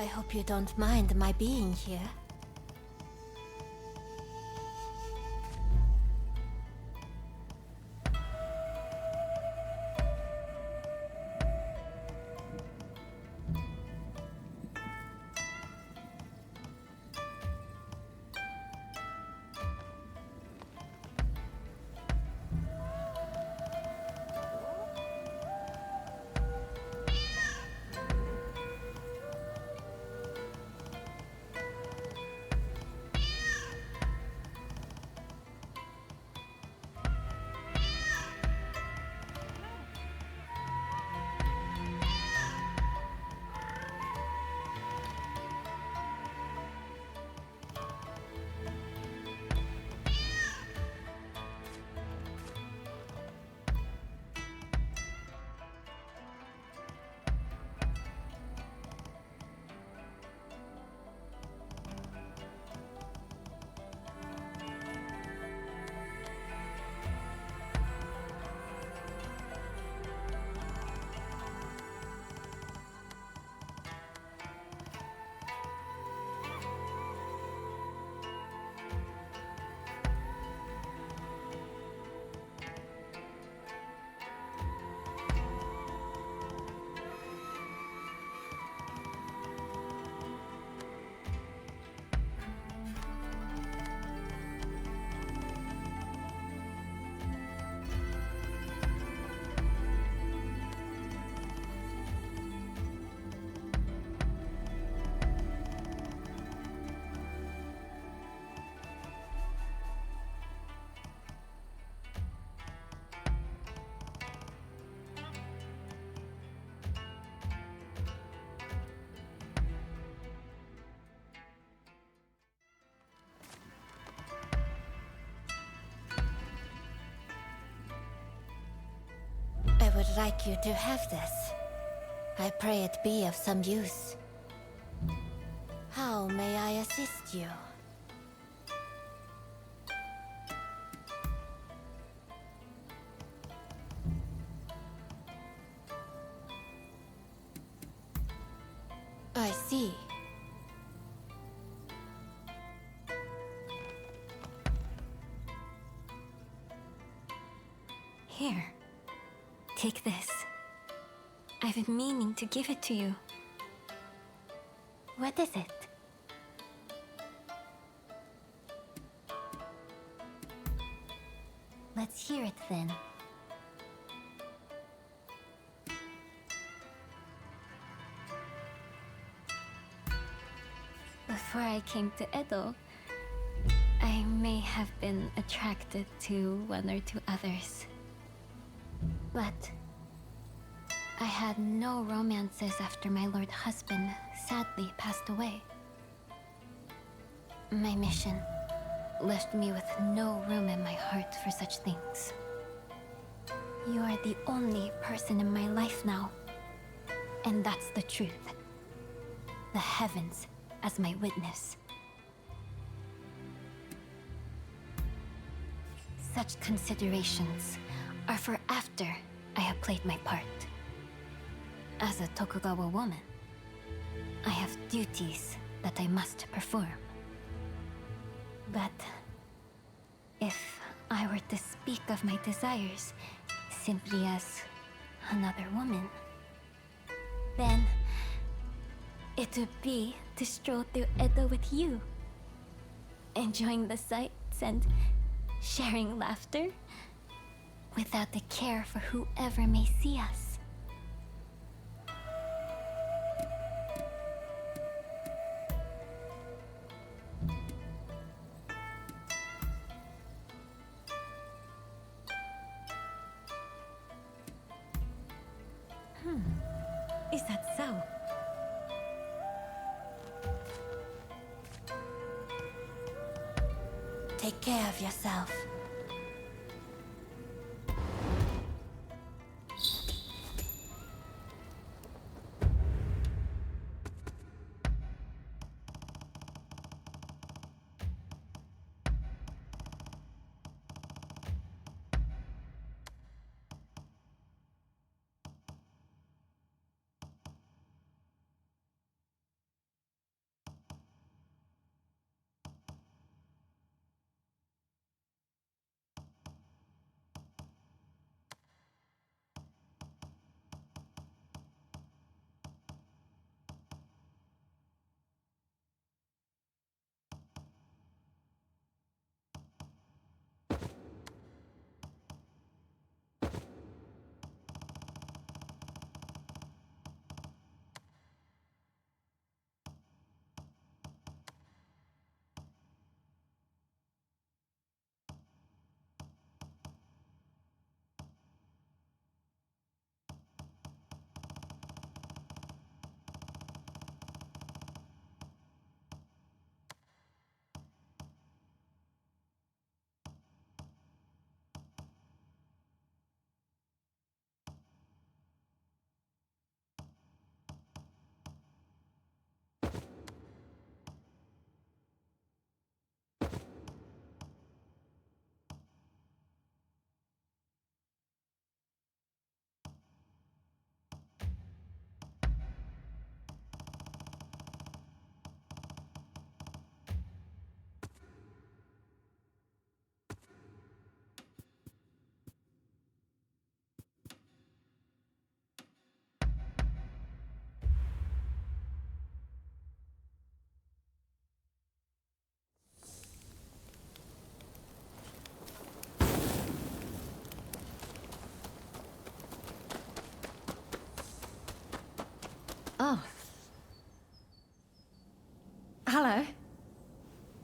hope you don't mind my being here. I would like you to have this. I pray it be of some use. How may I assist you? I see. Here. Take this. I've been meaning to give it to you. What is it? Let's hear it then. Before I came to Edo, I may have been attracted to one or two others. But I had no romances after my lord husband sadly passed away. My mission left me with no room in my heart for such things. You are the only person in my life now, and that's the truth. The heavens as my witness. Such considerations are for after I have played my part. As a Tokugawa woman, I have duties that I must perform. But if I were to speak of my desires simply as another woman, then it would be to stroll through Edo with you, enjoying the sights and sharing laughter without a care for whoever may see us. Is that so? Take care of yourself.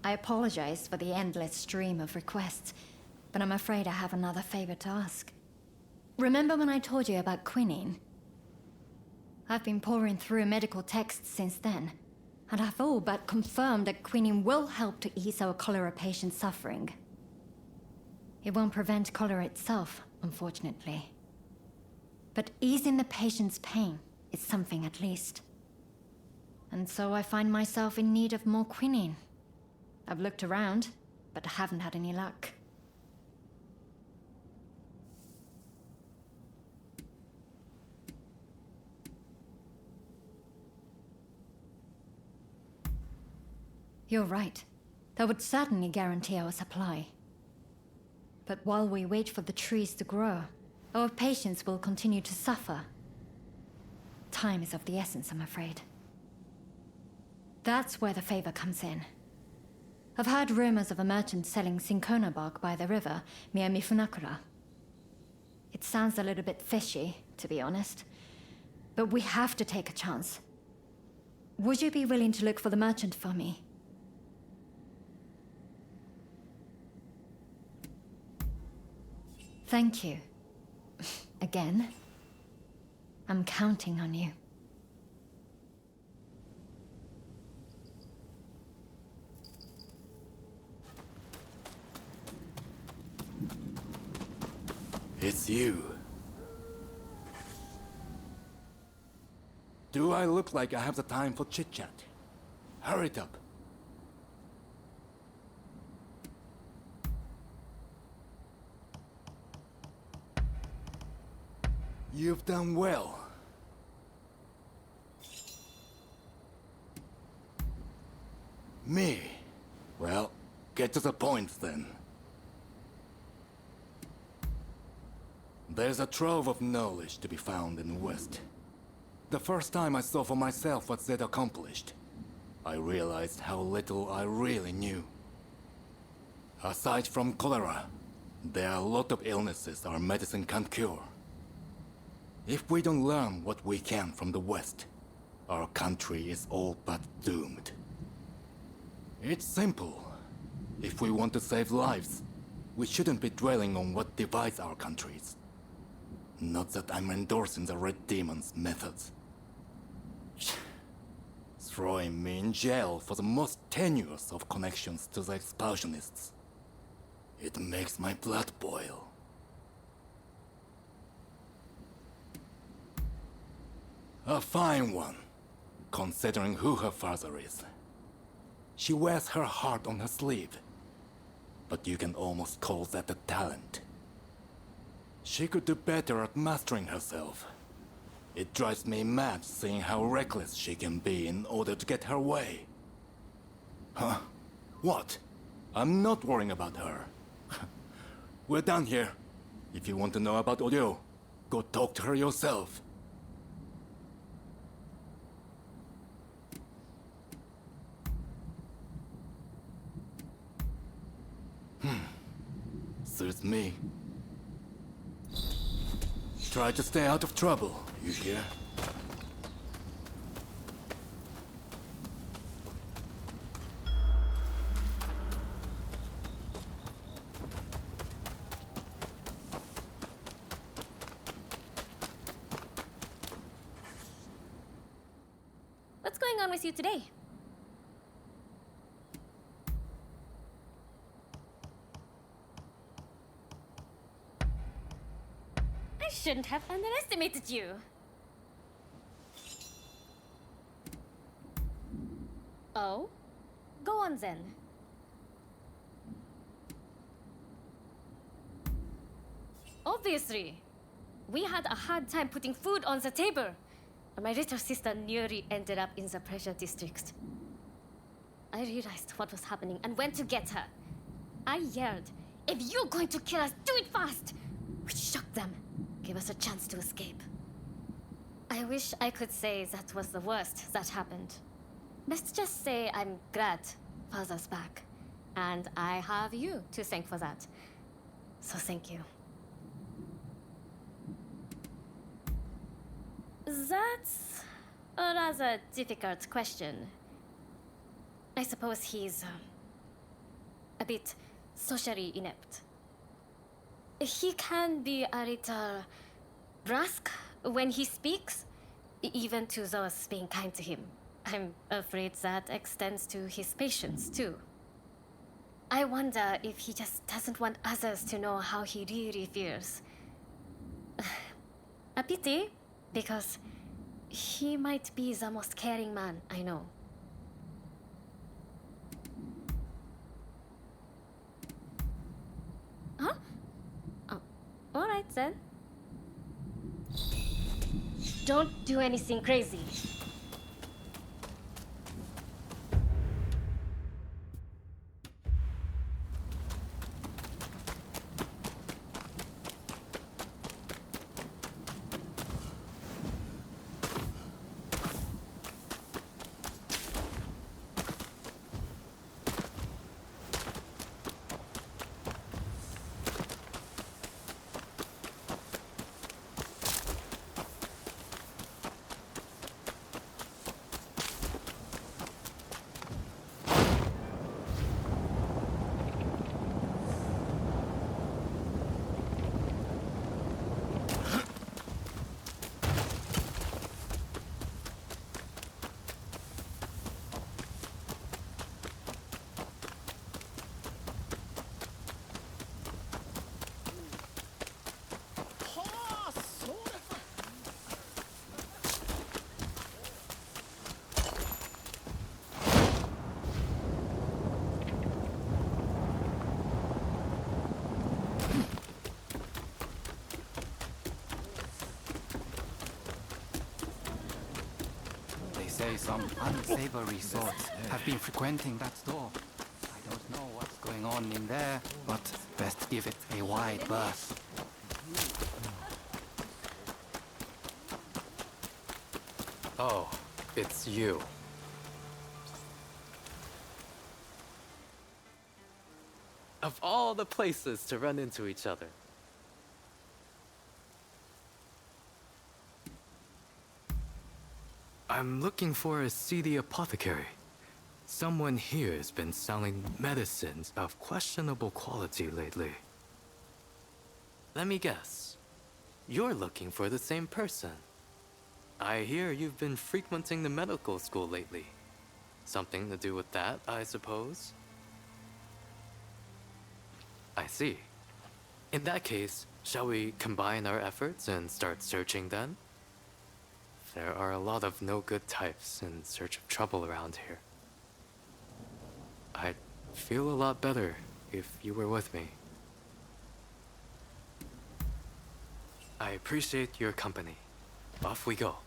I apologize for the endless stream of requests, but I'm afraid I have another favor to ask. Remember when I told you about quinine? I've been poring through medical texts since then, and I've all but confirmed that quinine will help to ease our cholera patient's suffering. It won't prevent cholera itself, unfortunately. But easing the patient's pain is something at least. And so I find myself in need of more quinine. I've looked around, but haven't had any luck. You're right. That would certainly guarantee our supply. But while we wait for the trees to grow, our patients will continue to suffer. Time is of the essence, I'm afraid. That's where the favor comes in. I've heard rumors of a merchant selling cinchona bark by the river near Mifunakura. It sounds a little bit fishy, to be honest. But we have to take a chance. Would you be willing to look for the merchant for me? Thank you. Again. I'm counting on you. It's you. Do I look like I have the time for chit-chat? Hurry it up. You've done well. Me? Well, get to the point then. There's a trove of knowledge to be found in the West. The first time I saw for myself what they'd accomplished, I realized how little I really knew. Aside from cholera, there are a lot of illnesses our medicine can't cure. If we don't learn what we can from the West, our country is all but doomed. It's simple. If we want to save lives, we shouldn't be dwelling on what divides our countries. Not that I'm endorsing the Red Demon's methods. Throwing me in jail for the most tenuous of connections to the expulsionists. It makes my blood boil. A fine one, considering who her father is. She wears her heart on her sleeve, but you can almost call that a talent. She could do better at mastering herself. It drives me mad seeing how reckless she can be in order to get her way. Huh? What? I'm not worrying about her. We're done here. If you want to know about Oryo, go talk to her yourself. Suits me. Try to stay out of trouble, you hear? What's going on with you today? I shouldn't have underestimated you. Oh? Go on then. Obviously. We had a hard time putting food on the table. My little sister nearly ended up in the pressure district. I realized what was happening and went to get her. I yelled, "If you're going to kill us, do it fast!" Which shocked them, gave us a chance to escape. I wish I could say that was the worst that happened. Let's just say I'm glad Father's back. And I have you to thank for that. So thank you. That's a rather difficult question. I suppose he's a bit socially inept. He can be a little brusque when he speaks, even to those being kind to him. I'm afraid that extends to his patients, too. I wonder if he just doesn't want others to know how he really feels. A pity, because he might be the most caring man I know. Huh? Oh, alright then. Don't do anything crazy. Say some unsavory sorts have been frequenting that store. I don't know what's going on in there, but best give it a wide berth. Oh, it's you. Of all the places to run into each other. I'm looking for a seedy apothecary. Someone here has been selling medicines of questionable quality lately. Let me guess. You're looking for the same person. I hear you've been frequenting the medical school lately. Something to do with that, I suppose? I see. In that case, shall we combine our efforts and start searching then? There are a lot of no-good types in search of trouble around here. I'd feel a lot better if you were with me. I appreciate your company. Off we go.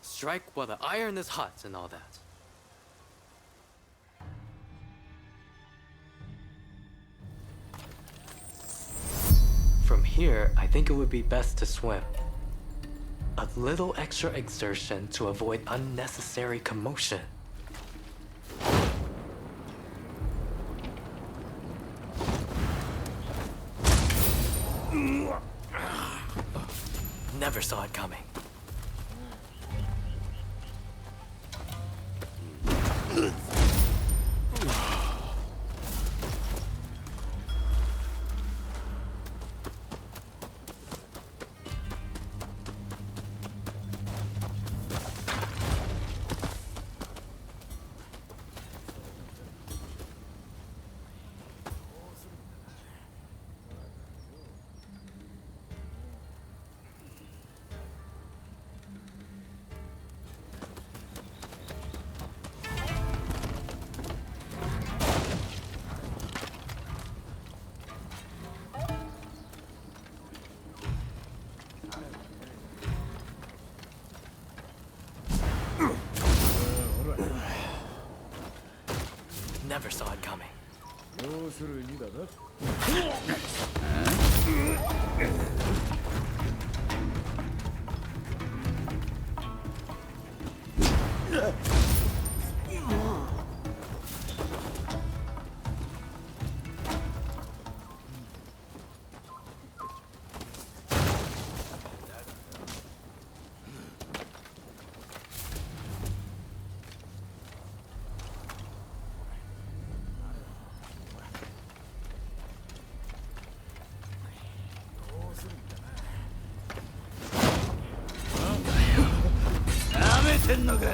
Strike while the iron is hot and all that. From here, I think it would be best to swim. A little extra exertion to avoid unnecessary commotion. Never saw it coming. Never saw it coming. てんのか。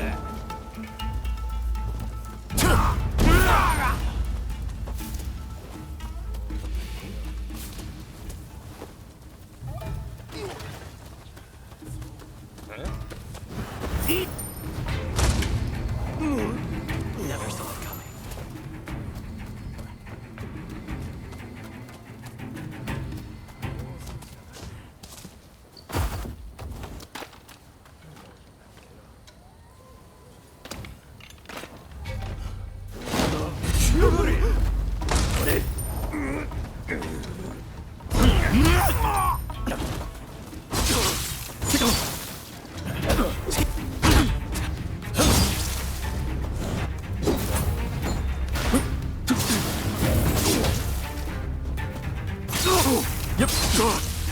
Never saw it coming.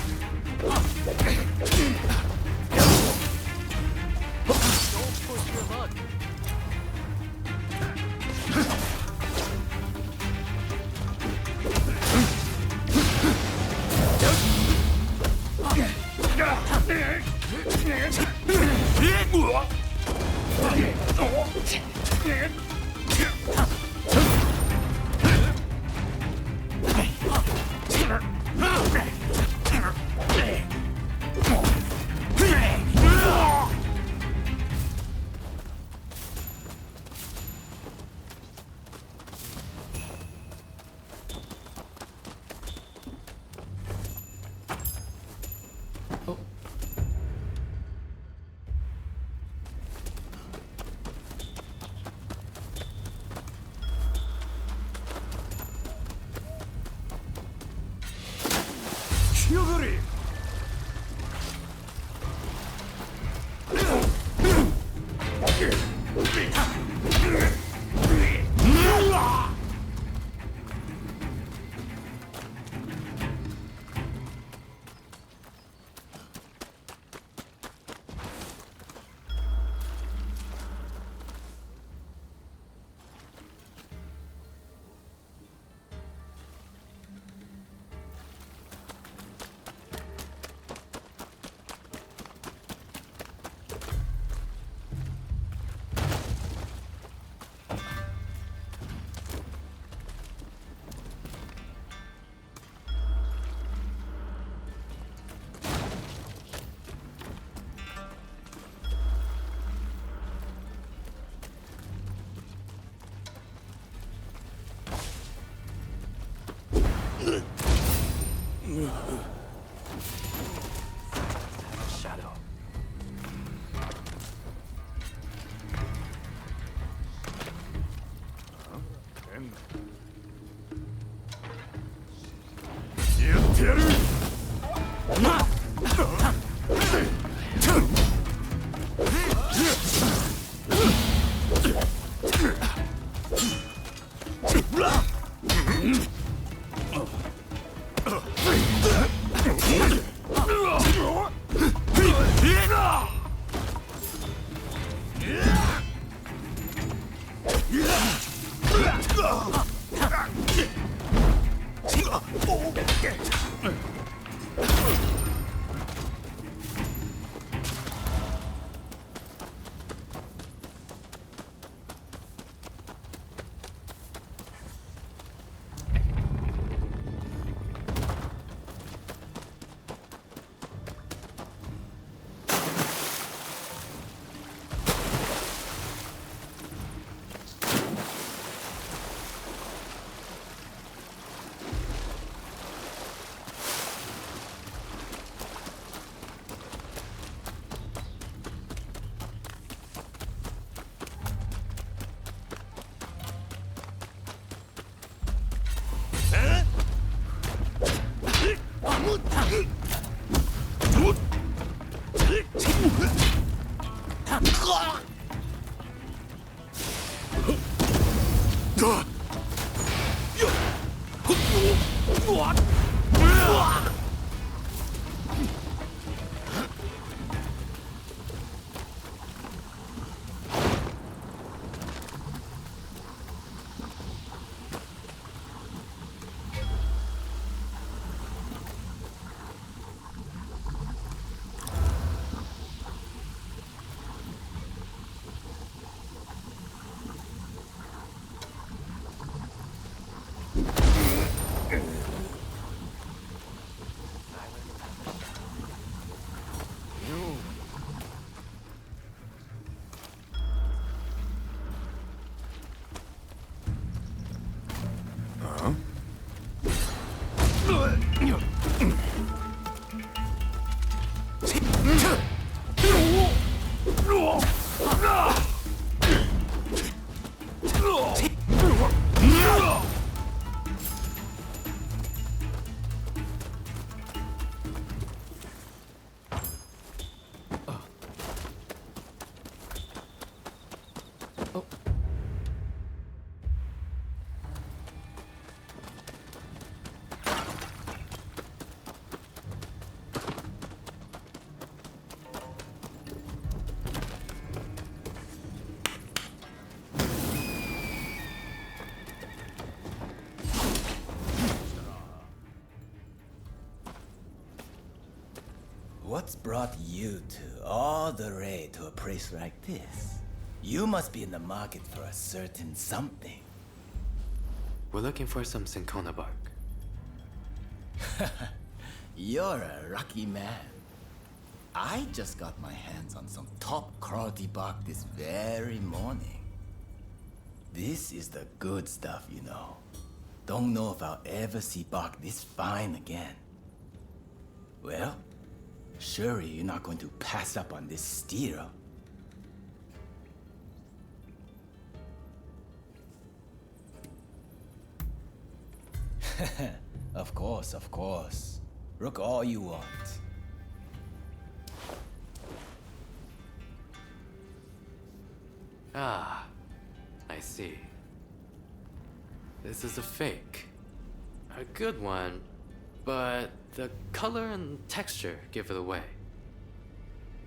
Shadow. What's brought you two all the way to a place like this? You must be in the market for a certain something. We're looking for some cinchona bark. You're a lucky man. I just got my hands on some top quality bark this very morning. This is the good stuff, you know. Don't know if I'll ever see bark this fine again. Well, surely you're not going to pass up on this steal. Of course, of course. Look all you want. Ah, I see. This is a fake. A good one, but the color and texture give it away.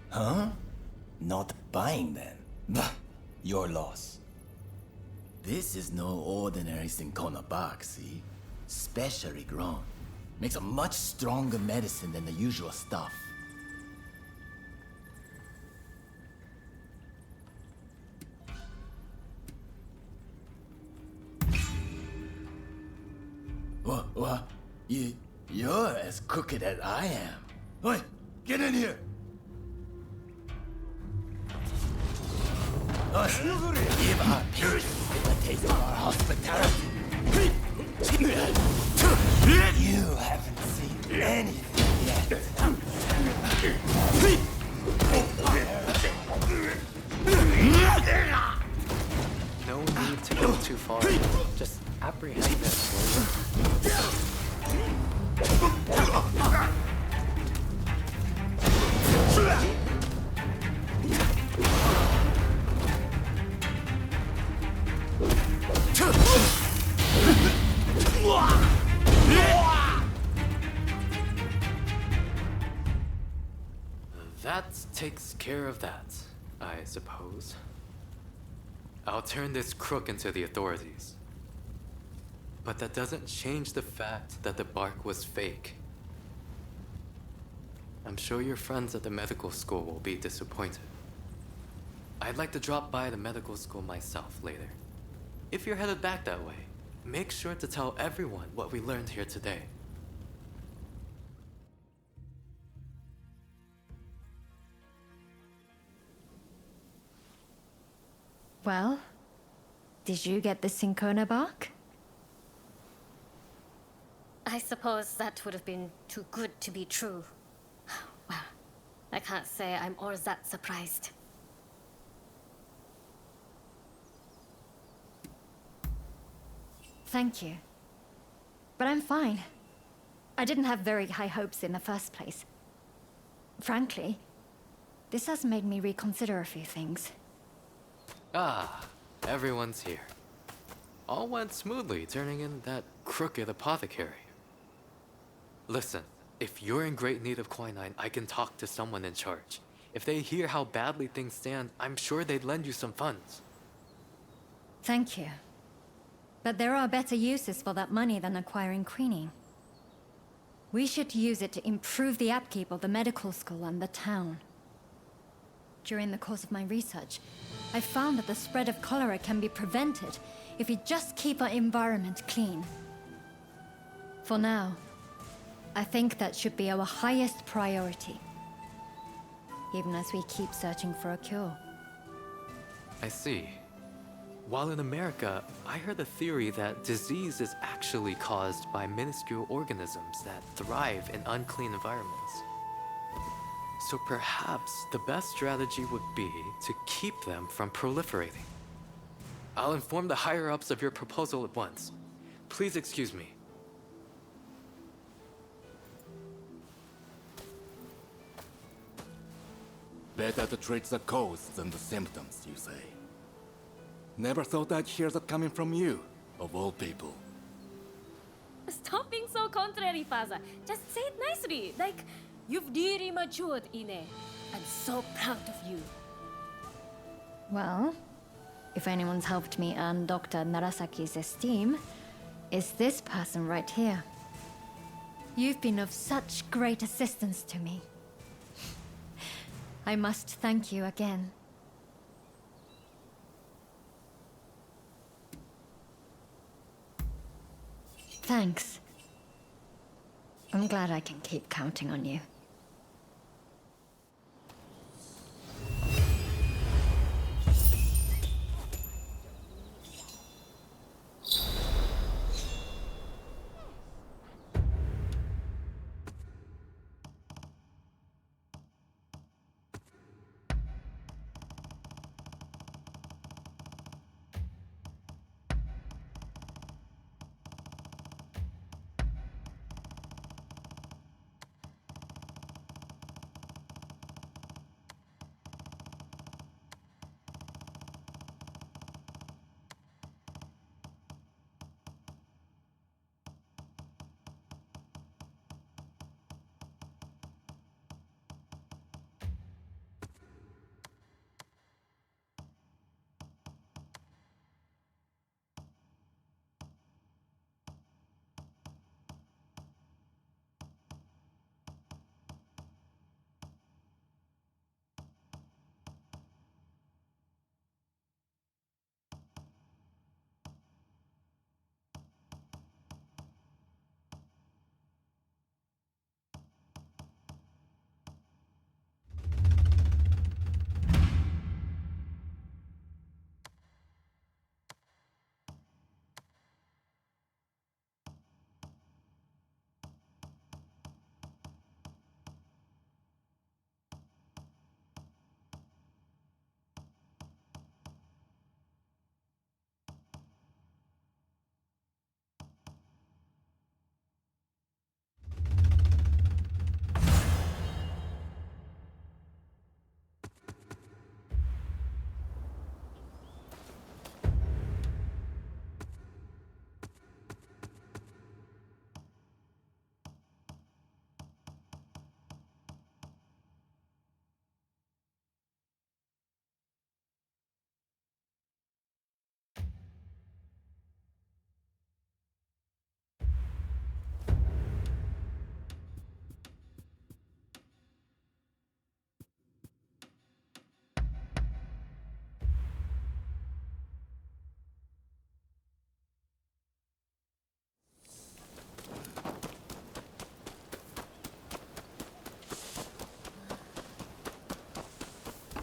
Huh? Not buying then? Bah, your loss. This is no ordinary cinchona bark, see? Specially grown. Makes a much stronger medicine than the usual stuff. What? You're as crooked as I am. Oi, get in here! Give our purity a taste of our hospitality. You haven't seen anything yet. No need to go too far. Just apprehend them slowly. That takes care of that, I suppose. I'll turn this crook into the authorities. But that doesn't change the fact that the bark was fake. I'm sure your friends at the medical school will be disappointed. I'd like to drop by the medical school myself later. If you're headed back that way, make sure to tell everyone what we learned here today. Well, did you get the cinchona bark? I suppose that would have been too good to be true. Well, I can't say I'm all that surprised. Thank you. But I'm fine. I didn't have very high hopes in the first place. Frankly, this has made me reconsider a few things. Ah, everyone's here. All went smoothly turning in that crooked apothecary. Listen, if you're in great need of quinine, I can talk to someone in charge. If they hear how badly things stand, I'm sure they'd lend you some funds. Thank you. But there are better uses for that money than acquiring quinine. We should use it to improve the upkeep of the medical school and the town. During the course of my research, I found that the spread of cholera can be prevented if we just keep our environment clean. For now, I think that should be our highest priority, even as we keep searching for a cure. I see. While in America, I heard a theory that disease is actually caused by minuscule organisms that thrive in unclean environments. So perhaps the best strategy would be to keep them from proliferating. I'll inform the higher-ups of your proposal at once. Please excuse me. Better to treat the cause than the symptoms, you say. Never thought I'd hear that coming from you, of all people. Stop being so contrary, Faza. Just say it nicely. Like, you've really matured, Ine. I'm so proud of you. Well, if anyone's helped me earn Dr. Narasaki's esteem, it's this person right here. You've been of such great assistance to me. I must thank you again. Thanks. I'm glad I can keep counting on you.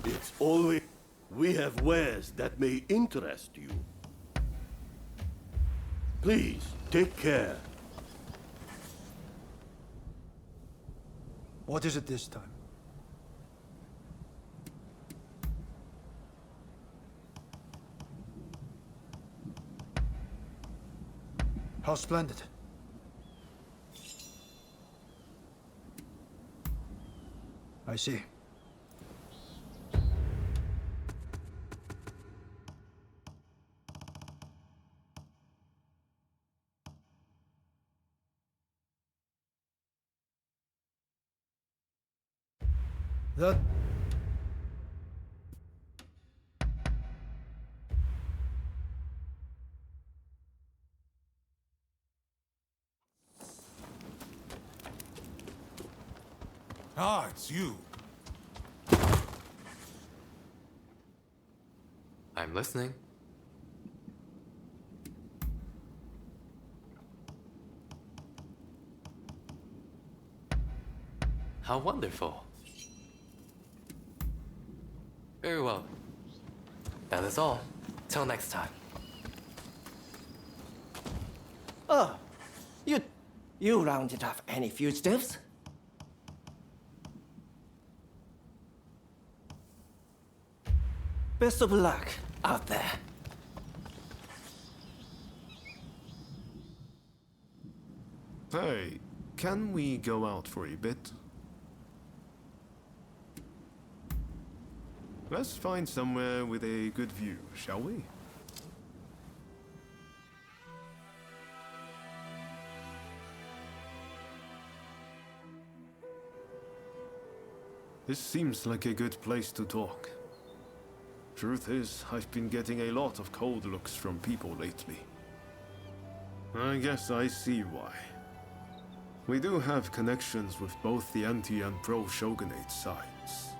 It's always... We have wares that may interest you. Please, take care. What is it this time? How splendid. I see. That... Ah, it's you. I'm listening. How wonderful. Very well. That is all. Till next time. Oh, you rounded off any fugitives? Best of luck out there. Hey, can we go out for a bit? Let's find somewhere with a good view, shall we? This seems like a good place to talk. Truth is, I've been getting a lot of cold looks from people lately. I guess I see why. We do have connections with both the anti and pro-shogunate sides.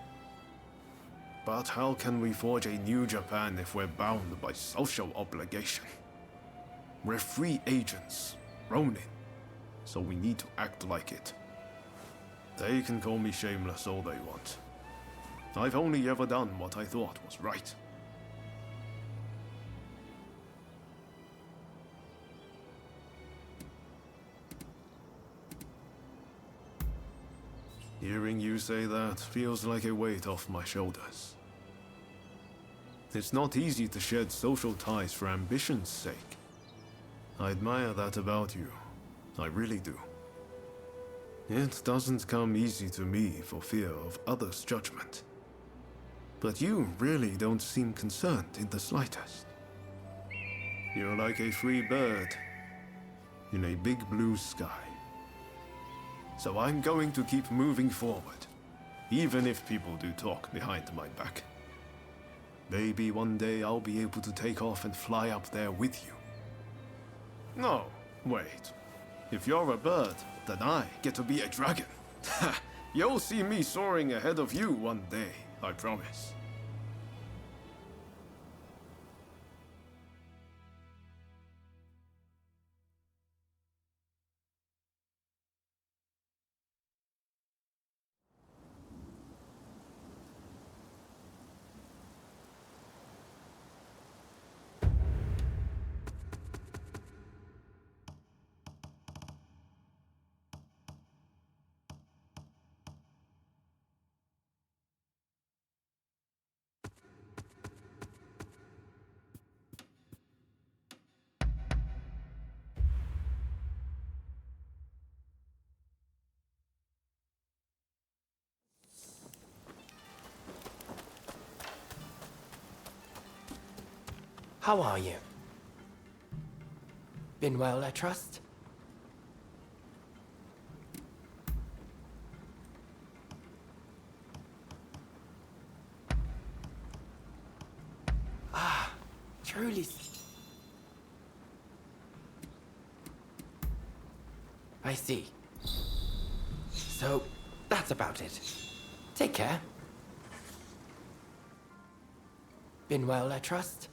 But how can we forge a new Japan if we're bound by social obligation? We're free agents, Ronin, so we need to act like it. They can call me shameless all they want. I've only ever done what I thought was right. Hearing you say that feels like a weight off my shoulders. It's not easy to shed social ties for ambition's sake. I admire that about you. I really do. It doesn't come easy to me for fear of others' judgment. But you really don't seem concerned in the slightest. You're like a free bird in a big blue sky. So I'm going to keep moving forward, even if people do talk behind my back. Maybe one day I'll be able to take off and fly up there with you. No, wait. If you're a bird, then I get to be a dragon. You'll see me soaring ahead of you one day, I promise. How are you? Been well, I trust? Ah, truly. I see. So, that's about it. Take care. Been well, I trust?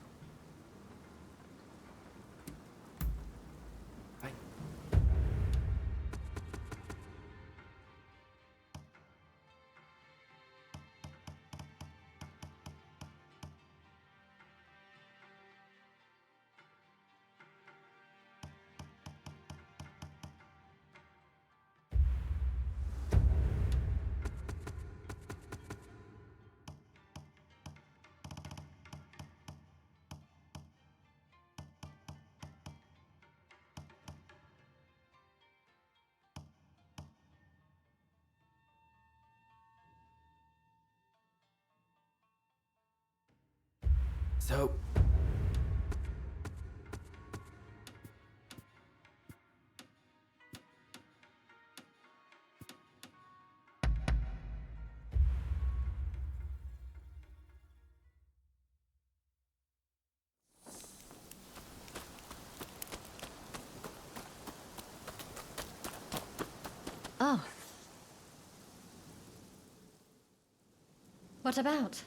So... Oh. What about?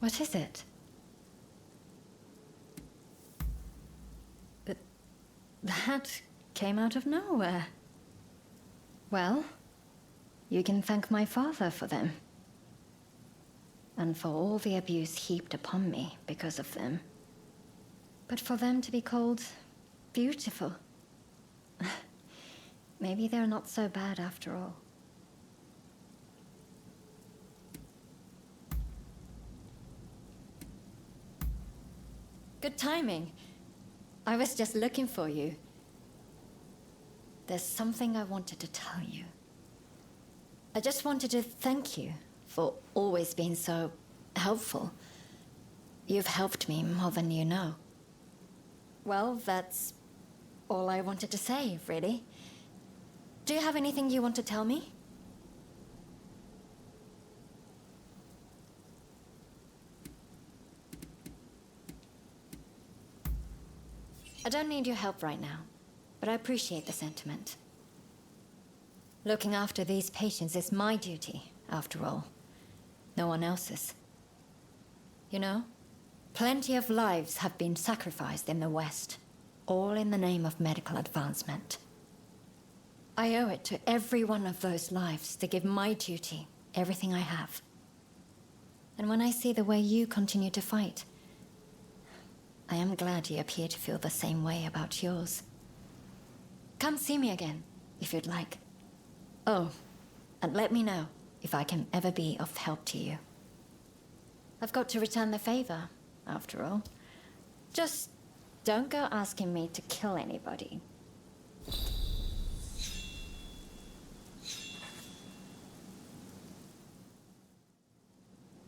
What is it? That came out of nowhere. Well, you can thank my father for them. And for all the abuse heaped upon me because of them. But for them to be called beautiful. Maybe they're not so bad after all. Good timing. I was just looking for you. There's something I wanted to tell you. I just wanted to thank you for always being so helpful. You've helped me more than you know. Well, that's all I wanted to say, really. Do you have anything you want to tell me? I don't need your help right now, but I appreciate the sentiment. Looking after these patients is my duty, after all. No one else's. You know, plenty of lives have been sacrificed in the West, all in the name of medical advancement. I owe it to every one of those lives to give my duty everything I have. And when I see the way you continue to fight, I am glad you appear to feel the same way about yours. Come see me again, if you'd like. Oh, and let me know if I can ever be of help to you. I've got to return the favor, after all. Just don't go asking me to kill anybody.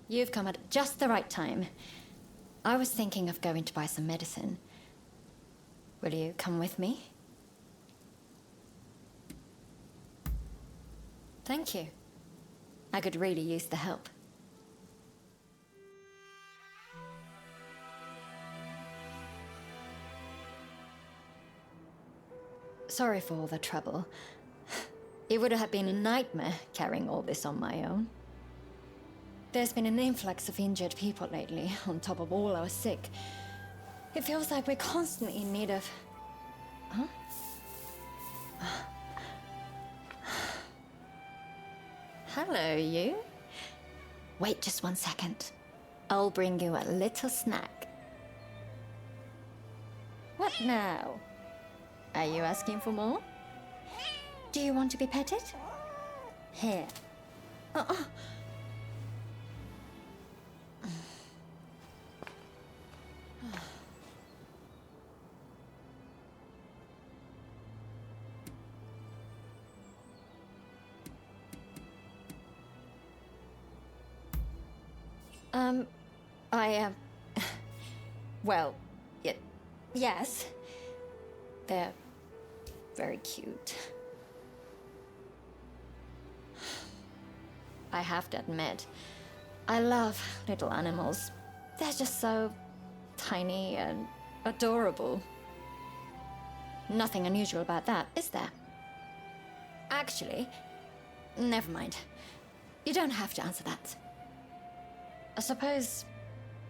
You've come at just the right time. I was thinking of going to buy some medicine. Will you come with me? Thank you. I could really use the help. Sorry for all the trouble. It would have been a nightmare carrying all this on my own. There's been an influx of injured people lately, on top of all our sick. It feels like we're constantly in need of... Huh? Hello, you. Wait just 1 second. I'll bring you a little snack. What now? Are you asking for more? Do you want to be petted? Here. Well, yes. They're very cute. I have to admit, I love little animals. They're just so tiny and adorable. Nothing unusual about that, is there? Actually, never mind. You don't have to answer that. I suppose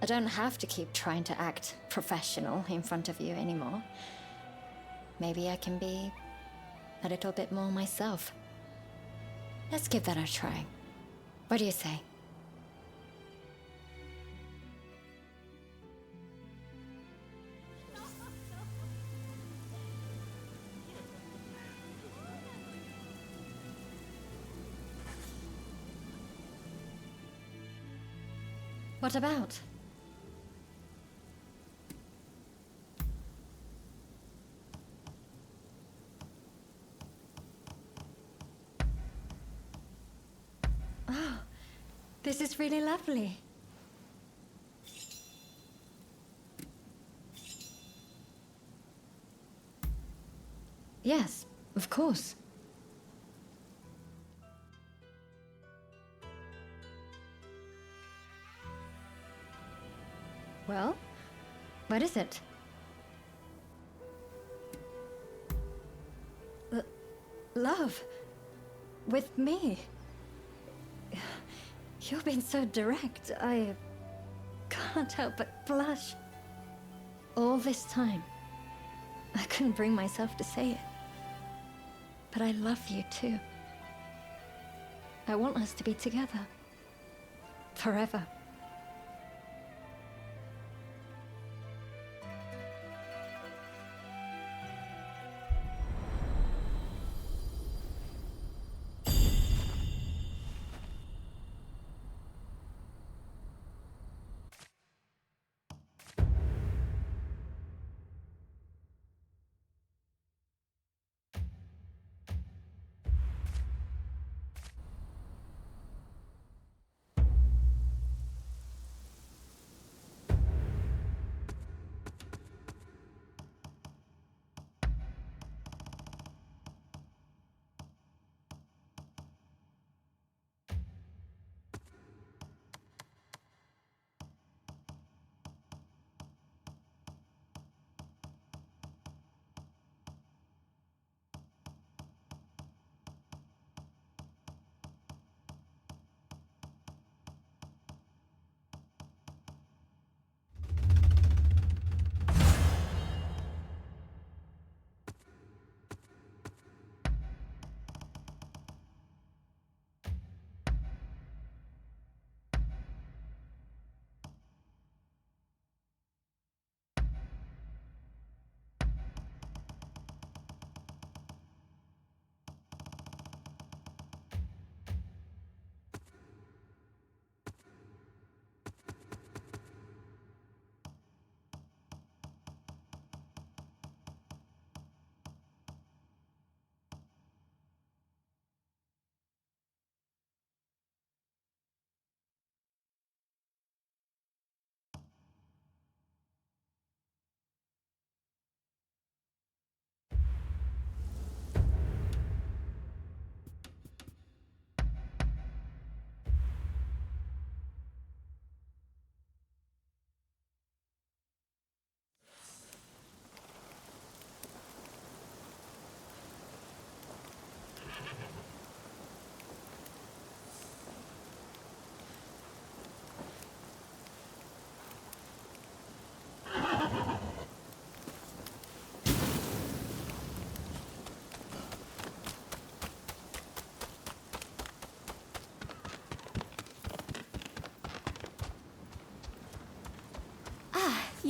I don't have to keep trying to act professional in front of you anymore. Maybe I can be a little bit more myself. Let's give that a try. What do you say? What about? Oh, this is really lovely. Yes, of course. Well, what is it? Love? With me? You've been so direct, I can't help but blush. All this time, I couldn't bring myself to say it. But I love you too. I want us to be together. Forever.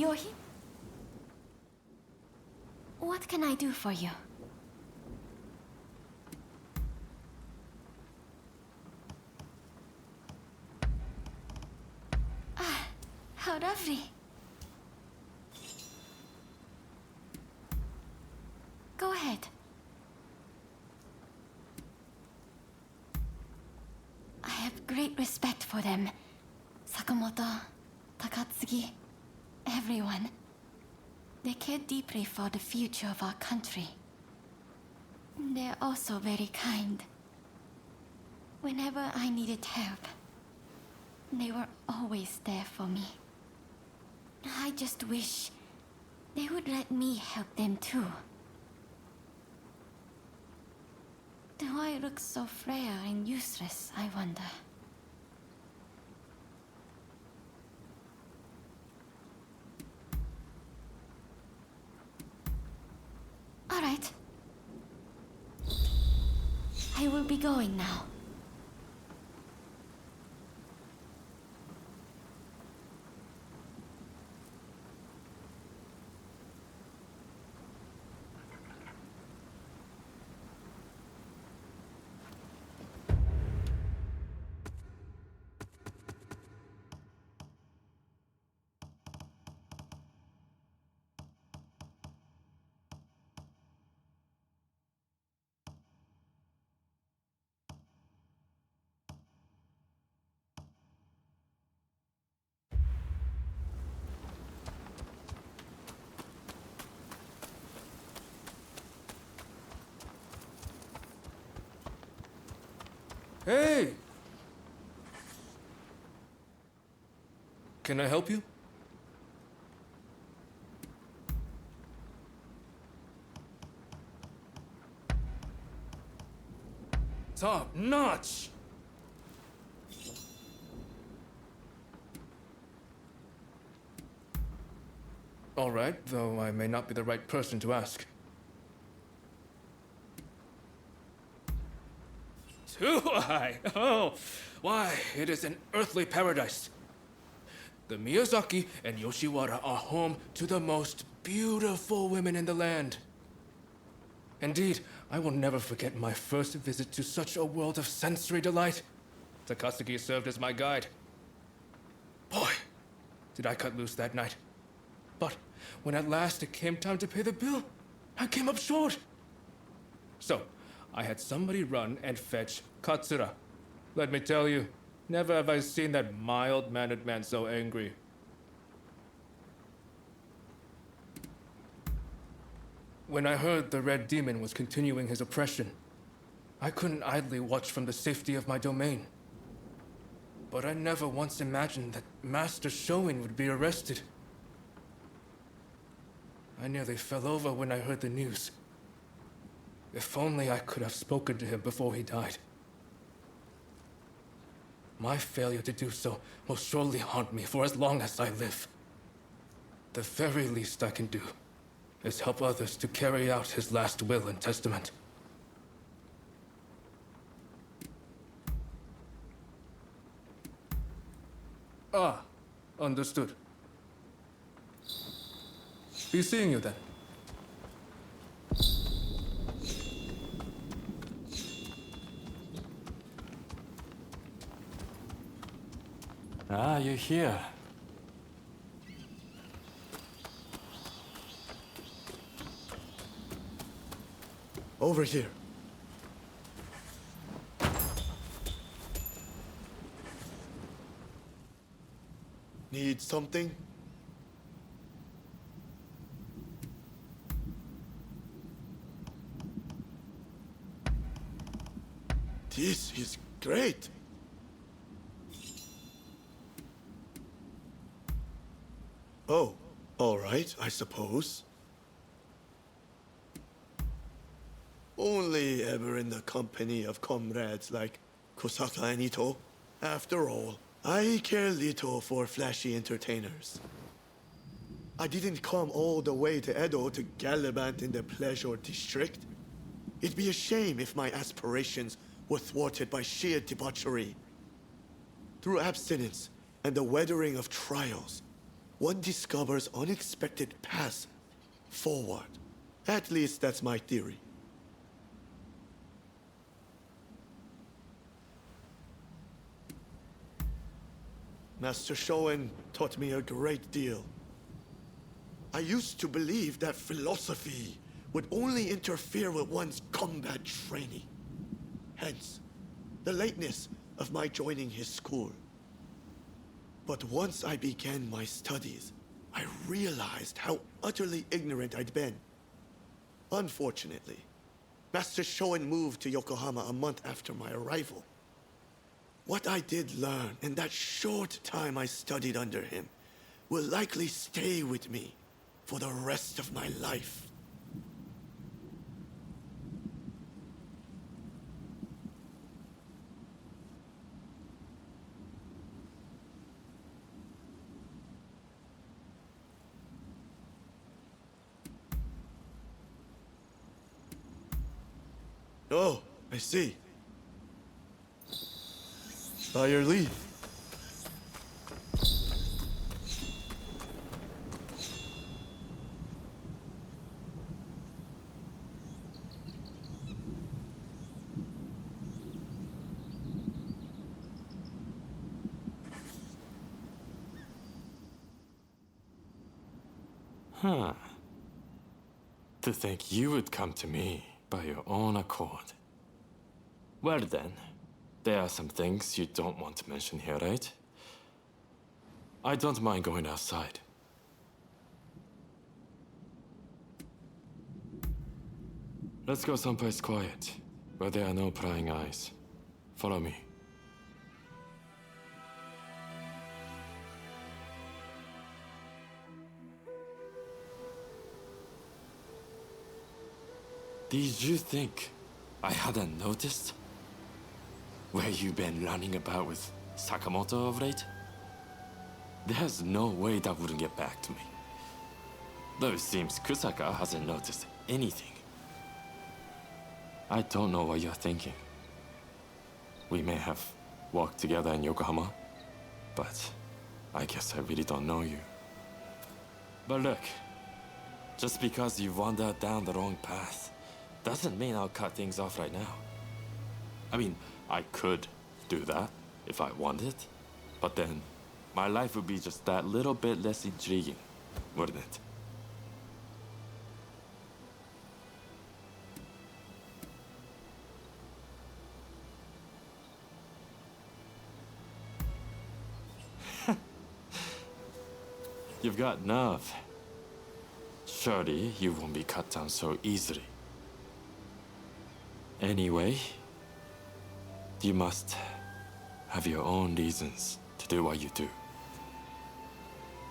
You're here? What can I do for you? Ah, how lovely. Go ahead. I have great respect for them. Sakamoto, Takatsuki, everyone. They care deeply for the future of our country. They're also very kind. Whenever I needed help, they were always there for me. I just wish they would let me help them too. Do I look so frail and useless, I wonder? All right. I will be going now. Hey! Can I help you? Top notch! All right, though I may not be the right person to ask. Too high! Oh, why, it is an earthly paradise. The Miyazaki and Yoshiwara are home to the most beautiful women in the land. Indeed, I will never forget my first visit to such a world of sensory delight. Takatsuki served as my guide. Boy, did I cut loose that night. But when at last it came time to pay the bill, I came up short. So, I had somebody run and fetch Katsura. Let me tell you, never have I seen that mild-mannered man so angry. When I heard the Red Demon was continuing his oppression, I couldn't idly watch from the safety of my domain. But I never once imagined that Master Shoin would be arrested. I nearly fell over when I heard the news. If only I could have spoken to him before he died. My failure to do so will surely haunt me for as long as I live. The very least I can do is help others to carry out his last will and testament. Ah, understood. Be seeing you then. Ah, you're here. Over here. Need something? This is great. Oh, all right, I suppose. Only ever in the company of comrades like Kosaka and Ito. After all, I care little for flashy entertainers. I didn't come all the way to Edo to gallivant in the pleasure district. It'd be a shame if my aspirations were thwarted by sheer debauchery. Through abstinence and the weathering of trials, one discovers unexpected paths forward. At least that's my theory. Master Shoen taught me a great deal. I used to believe that philosophy would only interfere with one's combat training. Hence, the lateness of my joining his school. But once I began my studies, I realized how utterly ignorant I'd been. Unfortunately, Master Shoen moved to Yokohama a month after my arrival. What I did learn in that short time I studied under him will likely stay with me for the rest of my life. Oh, I see. By your leave. Huh. To think you would come to me by your own accord. Well then, there are some things you don't want to mention here, right? I don't mind going outside. Let's go someplace quiet, where there are no prying eyes. Follow me. Did you think I hadn't noticed? Where you been running about with Sakamoto of late? There's no way that wouldn't get back to me. Though it seems Kusaka hasn't noticed anything. I don't know what you're thinking. We may have walked together in Yokohama, but I guess I really don't know you. But look, just because you wandered down the wrong path, doesn't mean I'll cut things off right now. I mean, I could do that if I wanted, but then my life would be just that little bit less intriguing, wouldn't it? You've got nerve. Surely you won't be cut down so easily. Anyway, you must have your own reasons to do what you do.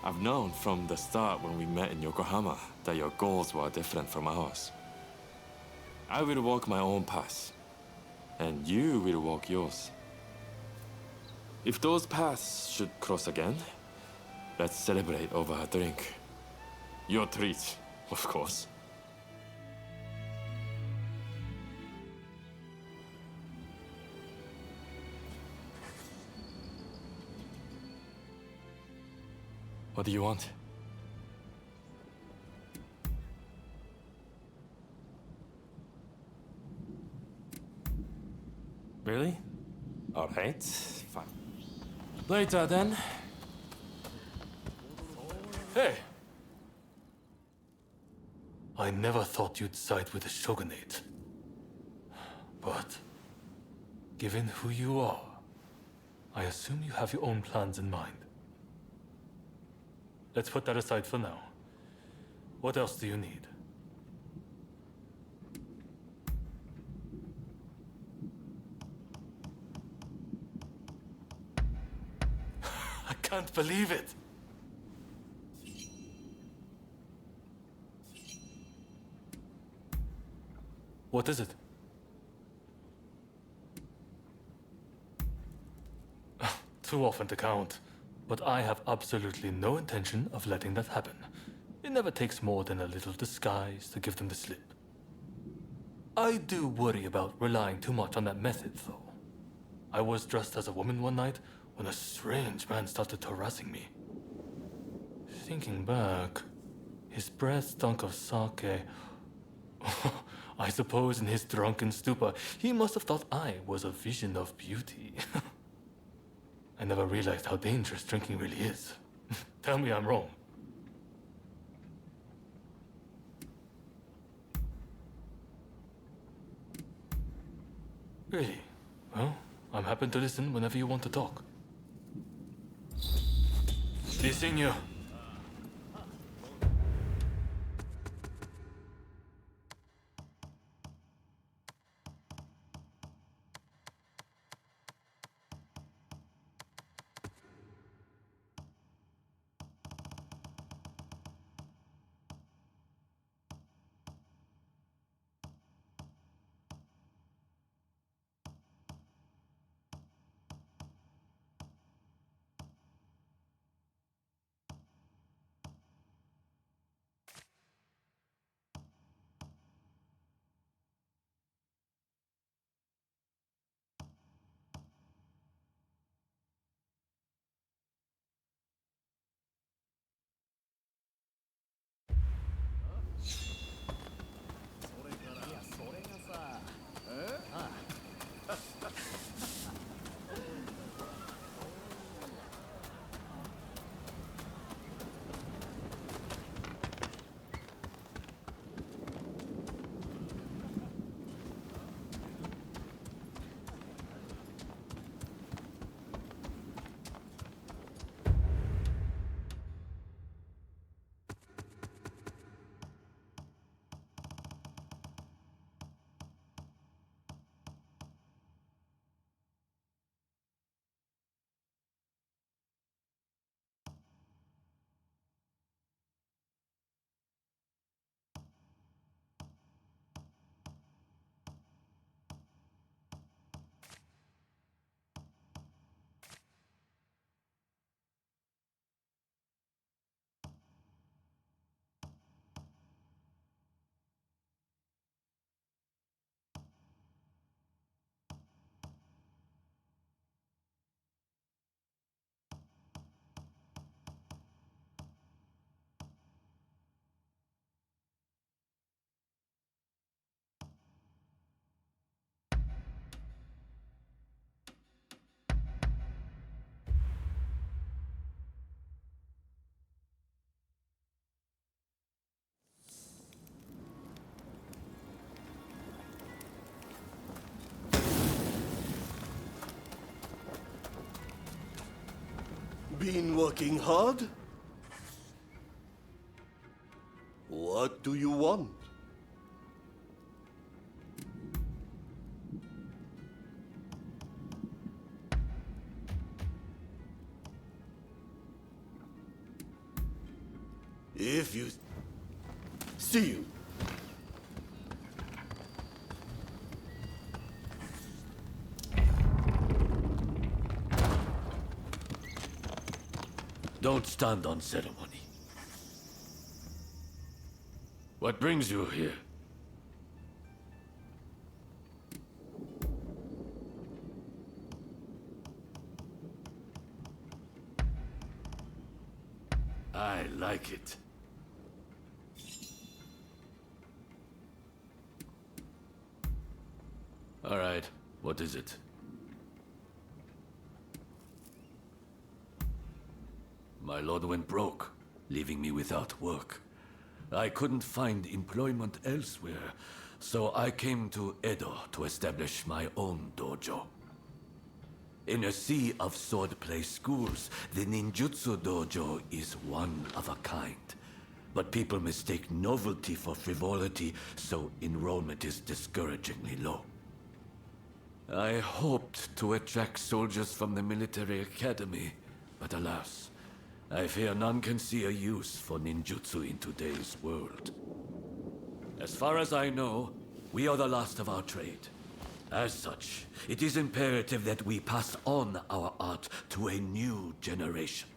I've known from the start when we met in Yokohama that your goals were different from ours. I will walk my own path, and you will walk yours. If those paths should cross again, let's celebrate over a drink. Your treat, of course. What do you want? Really? All right, fine. Later then. Hey! I never thought you'd side with the Shogunate. But, given who you are, I assume you have your own plans in mind. Let's put that aside for now. What else do you need? I can't believe it! What is it? Too often to count, but I have absolutely no intention of letting that happen. It never takes more than a little disguise to give them the slip. I do worry about relying too much on that method, though. I was dressed as a woman one night when a strange man started harassing me. Thinking back, his breath stunk of sake. I suppose in his drunken stupor, he must have thought I was a vision of beauty. I never realized how dangerous drinking really is. Tell me I'm wrong. Really? Well, I'm happy to listen whenever you want to talk. Be seeing you. Been working hard? What do you want? If you... See you. Don't stand on ceremony. What brings you here? I like it. All right, what is it? My lord went broke, leaving me without work. I couldn't find employment elsewhere, so I came to Edo to establish my own dojo. In a sea of swordplay schools, the ninjutsu dojo is one of a kind. But people mistake novelty for frivolity, so enrollment is discouragingly low. I hoped to attract soldiers from the military academy, but alas, I fear none can see a use for ninjutsu in today's world. As far as I know, we are the last of our trade. As such, it is imperative that we pass on our art to a new generation.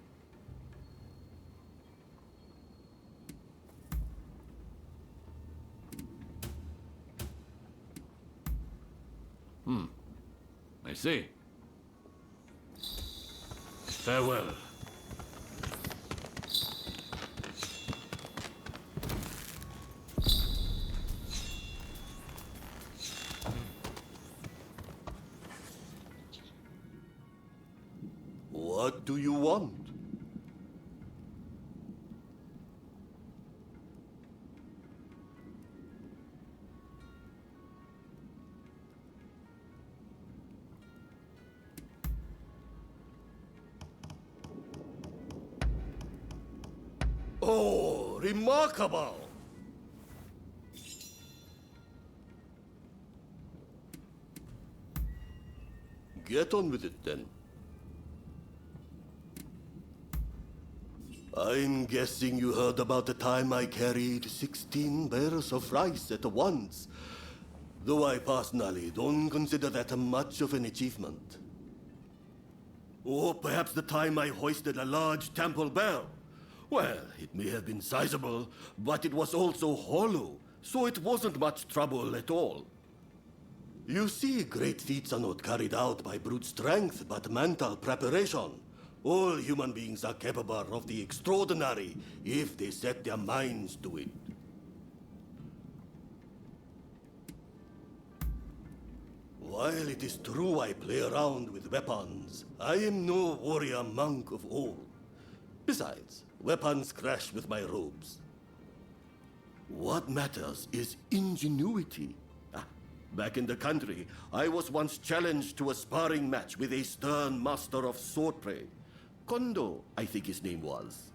I see. Farewell. What do you want? Oh, remarkable! Get on with it then. I'm guessing you heard about the time I carried 16 barrels of rice at once. Though I personally don't consider that much of an achievement. Or perhaps the time I hoisted a large temple bell. Well, it may have been sizable, but it was also hollow, so it wasn't much trouble at all. You see, great feats are not carried out by brute strength, but mental preparation. All human beings are capable of the extraordinary if they set their minds to it. While it is true I play around with weapons, I am no warrior monk of old. Besides, weapons crash with my robes. What matters is ingenuity. Back in the country, I was once challenged to a sparring match with a stern master of swordplay. Kondo, I think his name was.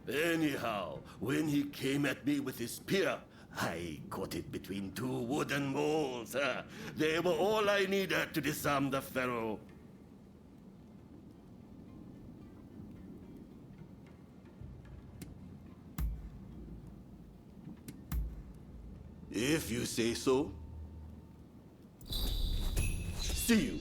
Anyhow, when he came at me with his spear, I caught it between two wooden moles. They were all I needed to disarm the fellow. If you say so. See you.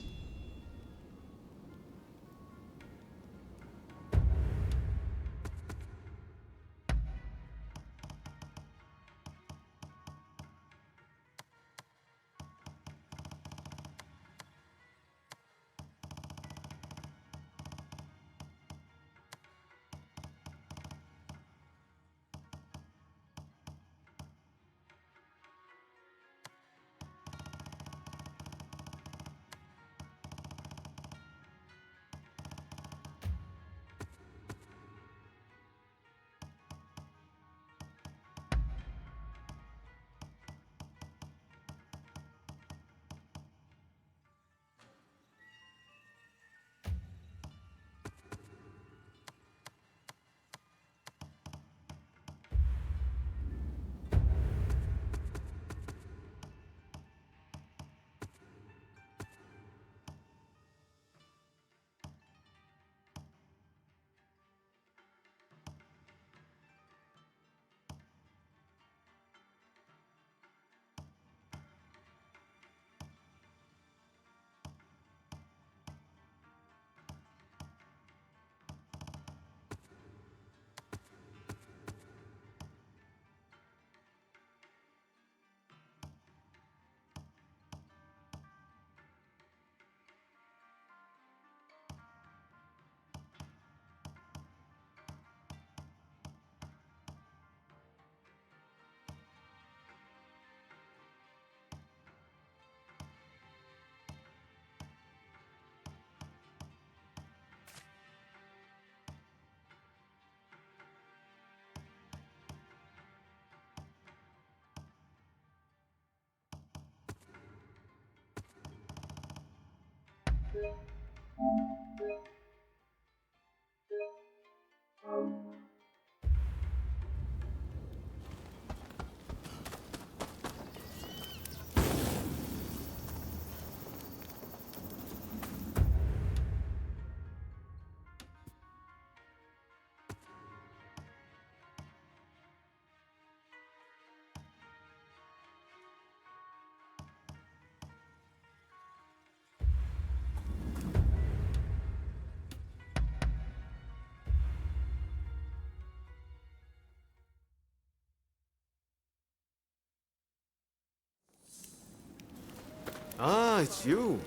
Ah, it's you.